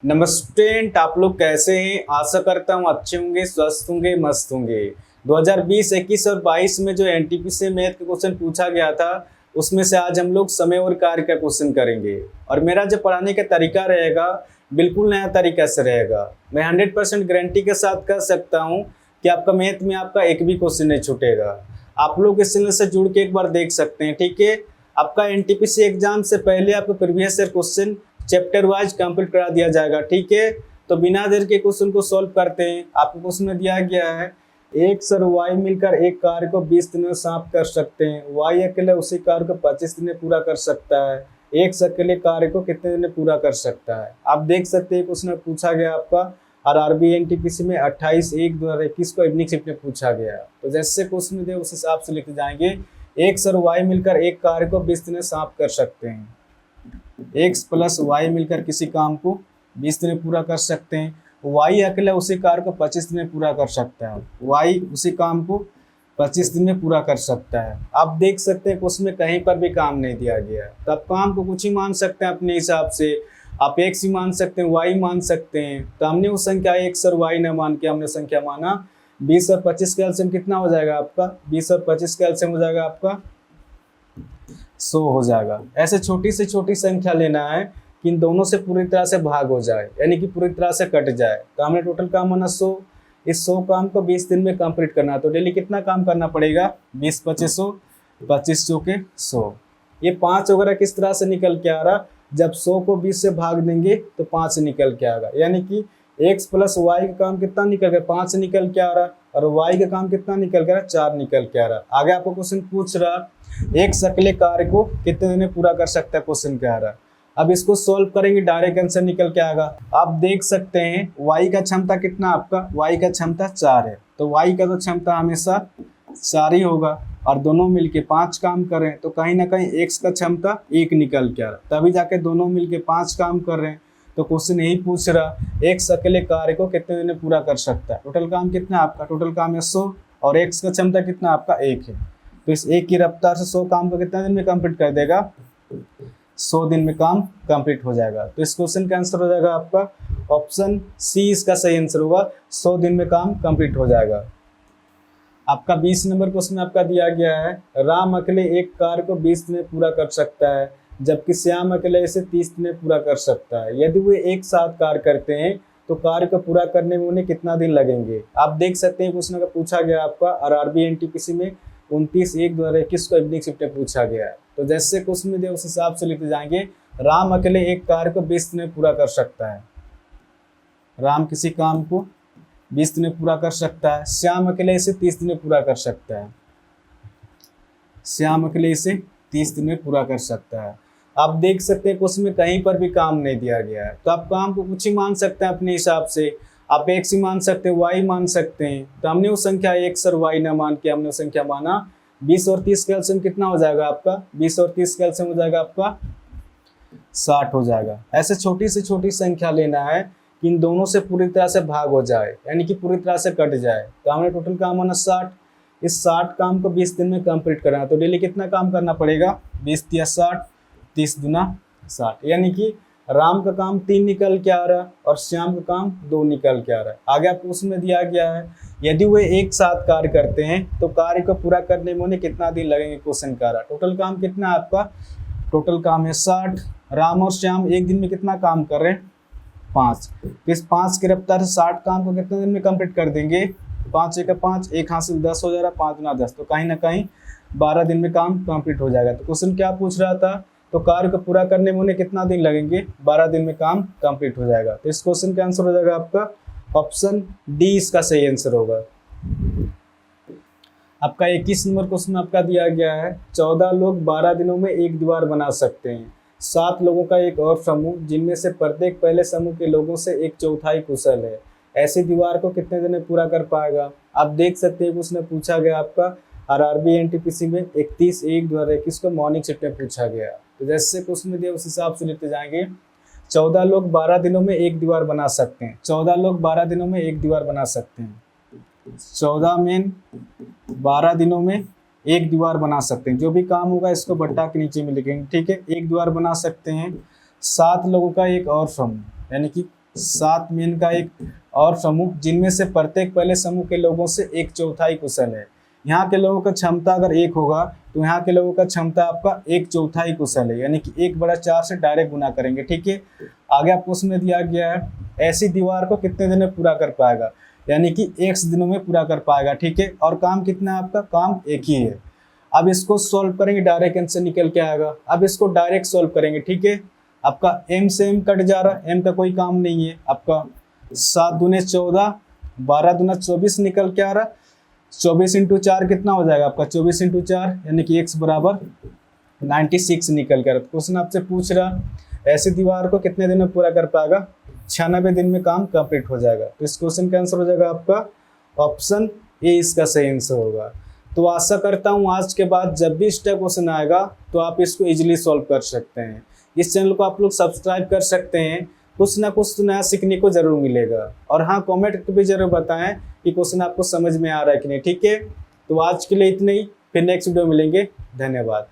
नमस्ते, आप लोग कैसे हैं? आशा करता हूँ अच्छे होंगे, स्वस्थ होंगे, मस्त होंगे। 2020, 21 और 22 में जो एनटीपीसी से मैथ का क्वेश्चन पूछा गया था, उसमें से आज हम लोग समय और कार्य का क्वेश्चन करेंगे। और मेरा जो पढ़ाने का तरीका रहेगा, बिल्कुल नया तरीका से रहेगा। मैं 100% गारंटी के साथ कह सकता हूँ कि आपका मैथ में आपका एक भी क्वेश्चन नहीं छूटेगा। आप लोग इस चैनल से जुड़ के एक बार देख सकते हैं, ठीक है। आपका एनटीपीसी एग्जाम से पहले आपको previous year question chapter wise complete करा दिया जाएगा, ठीक है। तो बिना देर के क्वेश्चन को सॉल्व करते हैं। आपको क्वेश्चन में दिया गया है, एक सर वाई मिलकर एक कार्य को 20 दिन में समाप्त कर सकते हैं। वाई अकेले उसी कार्य को 25 दिन में पूरा कर सकता है। एक सर अकेले कार्य को कितने दिन में पूरा कर सकता है? आप देख सकते हैं क्वेश्चन में पूछा गया आपका आरआरबी एनटीपीसी में 28/1/2021 को इवनिंग शिफ्ट में पूछा गया। तो जैसे क्वेश्चन दे उस हिसाब से लिखते जाएंगे। एक सर वाई मिलकर एक कार्य को 20 दिन में समाप्त कर सकते हैं। x प्लस वाई मिलकर किसी काम को 20 दिन में पूरा कर सकते हैं। y अकेला उसी कार्य को 25 दिन में पूरा कर सकता है। y उसी काम को 25 दिन में पूरा कर सकता है। आप देख सकते हैं कि उसमें कहीं पर भी काम नहीं दिया गया है, तो आप काम को कुछ ही मान सकते हैं अपने हिसाब से। आप x ही मान सकते हैं, y मान सकते हैं। तो हमने उस संख्या x और y न मान के हमने संख्या माना 20 और 25 का एलसीएम कितना हो जाएगा आपका? 20 और 25 का एलसीएम हो जाएगा आपका 100 हो जाएगा। ऐसे छोटी से छोटी संख्या लेना है कि इन दोनों से पूरी तरह से भाग हो जाए, यानी कि पूरी तरह से कट जाए। तो हमने टोटल काम माना 100। इस 100 काम को 20 दिन में कंप्लीट करना है। तो डेली कितना काम करना पड़ेगा? 20 25 100, 25 चौके 100। ये 5 वगैरह किस तरह से निकल के आ रहा? जब 100 को 20 से भाग देंगे तो 5 निकल के आएगा, यानी कि x प्लस वाई का काम कितना निकल गया? 5 निकल के आ रहा। और y का काम कितना निकल गया? 4 निकल के आ रहा। आगे आपको क्वेश्चन पूछ रहा, एक अकेले कार्य को कितने दिन में पूरा कर सकता है? क्वेश्चन क्या आ रहा। अब इसको सॉल्व करेंगे, डायरेक्ट आंसर निकल के आएगा। आप देख सकते हैं y का क्षमता कितना आपका? y का क्षमता 4 है, तो y का तो क्षमता हमेशा 4 ही होगा। और दोनों मिलके 5 काम कर रहे हैं, तो कहीं ना कहीं x का क्षमता 1 निकल के आ रहा, तभी जाके दोनों मिलके 5 काम कर रहे हैं। तो क्वेश्चन यही पूछ रहा, x अकेले कार्य को कितने दिन में पूरा कर सकता है? टोटल काम कितना आपका? टोटल काम है 100, और x का क्षमता कितना आपका? 1 है। तो इस 1 की रफ्तार से 100 काम को कितना दिन में कंप्लीट कर देगा? 100 दिन में काम कंप्लीट हो जाएगा। तो इस क्वेश्चन का आंसर हो जाएगा आपका ऑप्शन सी, इसका सही आंसर होगा। 100 दिन में काम कंप्लीट हो जाएगा। आपका 20 नंबर क्वेश्चन आपका दिया गया है, राम अकेले एक कार्य को 20 दिन में पूरा कर सकता है, जबकि श्याम अकेले इसे 30 दिन में पूरा कर सकता है। यदि वे एक साथ कार्य करते हैं तो कार्य को पूरा करने में उन्हें कितना दिन लगेंगे? आप देख सकते हैं क्वेश्चन का पूछा गया आपका आरआरबी एनटीपीसी में 29/1/2021 को इवनिंग शिफ्ट में पूछा गया है। तो जैसे क्वेश्चन में दे उस हिसाब से लिखते जाएंगे। राम अकेले एक कार्य को 20 दिन में पूरा कर सकता है। राम किसी काम को 20 दिन में पूरा कर सकता है। श्याम अकेले इसे 30 दिन में पूरा कर सकता है। श्याम अकेले इसे 30 दिन में पूरा कर सकता है। आप देख सकते हैं क्वेश्चन में कहीं पर भी काम नहीं दिया गया है, तो आप काम को कुछ ही मान सकते हैं अपने हिसाब से। आप x ही मान सकते हैं, y मान सकते हैं। तो हमने वो संख्या x और y न मान के हमने वो संख्या माना 20 और 30 का एलसीएम कितना हो जाएगा आपका? 20 और 30 का एलसीएम हो जाएगा आपका 60 हो जाएगा। ऐसे छोटी से छोटी संख्या लेना है कि इन दोनों से पूरी तरह से भाग हो जाए, यानी कि पूरी तरह से कट जाए। तो हमने टोटल काम माना 60। इस 60 काम को 20 दिन में कंप्लीट करना है। तो डेली कितना काम करना पड़ेगा? 20 या 60, 30 गुना 60, यानी कि राम का काम 3 निकल के आ रहा और श्याम का काम 2 निकल के आ रहा है। आगे आपको उसमें दिया गया है, यदि वे एक साथ कार्य करते हैं तो कार्य को पूरा करने में उन्हें कितना दिन लगेंगे? क्वेश्चन का रहा। टोटल काम कितना आपका? टोटल काम है 60। राम और श्याम एक दिन में कितना काम कर रहे हैं? 5। तो इस 5 की रफ्तार से 60 काम को कितने दिन में कंप्लीट कर देंगे? 5 एक 5, एक हाथ से 10 हो जा रहा, 5 गुना 10, तो कहीं ना कहीं 12 दिन में काम कंप्लीट हो जाएगा। तो क्वेश्चन क्या पूछ रहा था? तो कार्य को पूरा करने में उन्हें कितना दिन लगेंगे? 12 दिन में काम कंप्लीट हो जाएगा। तो इस क्वेश्चन का आंसर हो जाएगा आपका ऑप्शन डी, इसका सही आंसर होगा। आपका 21 नंबर क्वेश्चन आपका दिया गया है, 14 लोग 12 दिनों में एक दीवार बना सकते हैं। 7 लोगों का एक और समूह, जिनमें से प्रत्येक पहले समूह के लोगों से 1/4 कुशल है, ऐसी दीवार को कितने दिन में पूरा कर पाएगा? आप देख सकते हैं उसने पूछा गया आपका आरआरबी एनटीपीसी में 31/1/2021 को मॉर्निंग शिफ्ट में पूछा गया। तो जैसे क्वेश्चन में दिया उस हिसाब से लिखते जाएंगे। 14 लोग 12 दिनों में एक दीवार बना सकते हैं। 14 लोग 12 दिनों में एक दीवार बना सकते हैं। 14 में 12 दिनों में एक दीवार बना सकते हैं। जो भी काम होगा इसको बट्टा के नीचे में लिखेंगे, ठीक है। एक दीवार बना सकते हैं। 7 लोगों का एक और समूह, यानी कि 7 में इनका एक और समूह, जिनमें से प्रत्येक पहले समूह के लोगों से 1/4 कुशल है। यहाँ के लोगों का क्षमता अगर 1 होगा तो यहाँ के लोगों का क्षमता आपका 1/4 कुशल है, यानी कि 1/4 से डायरेक्ट गुना करेंगे। ठीक है, आगे आपको उसमें दिया गया है ऐसी दीवार को कितने दिन में पूरा कर पाएगा, यानी कि x दिनों में पूरा कर पाएगा। ठीक है, और काम कितना है आपका, काम एक ही है। अब इसको सॉल्व करेंगे, डायरेक्ट आंसर निकल के आएगा। अब इसको डायरेक्ट सॉल्व करेंगे। ठीक है, आपका m से m कट जा रहा है, m का कोई काम नहीं है। आपका 7 दूने 14, 12 दूना 24 निकल के आ रहा है। 24 × 4 कितना हो जाएगा आपका, 24 × 4 यानी कि x बराबर 96 निकल कर। क्वेश्चन आपसे पूछ रहा ऐसी दीवार को कितने दिन में पूरा कर पाएगा, 96 दिन में काम कंप्लीट हो जाएगा। तो इस क्वेश्चन का आंसर हो जाएगा आपका ऑप्शन ए, इसका सही आंसर होगा। तो आशा करता हूँ आज के बाद जब भी इस टाइप क्वेश्चन आएगा तो आप इसको इजीली सॉल्व कर सकते हैं। इस चैनल को आप लोग सब्सक्राइब कर सकते हैं, कुछ ना कुछ तो नया सीखने को जरूर मिलेगा। और हाँ, कमेंट करके भी जरूर बताएं कि क्वेश्चन आपको समझ में आ रहा है कि नहीं। ठीक है, तो आज के लिए इतना ही, फिर नेक्स्ट वीडियो मिलेंगे। धन्यवाद।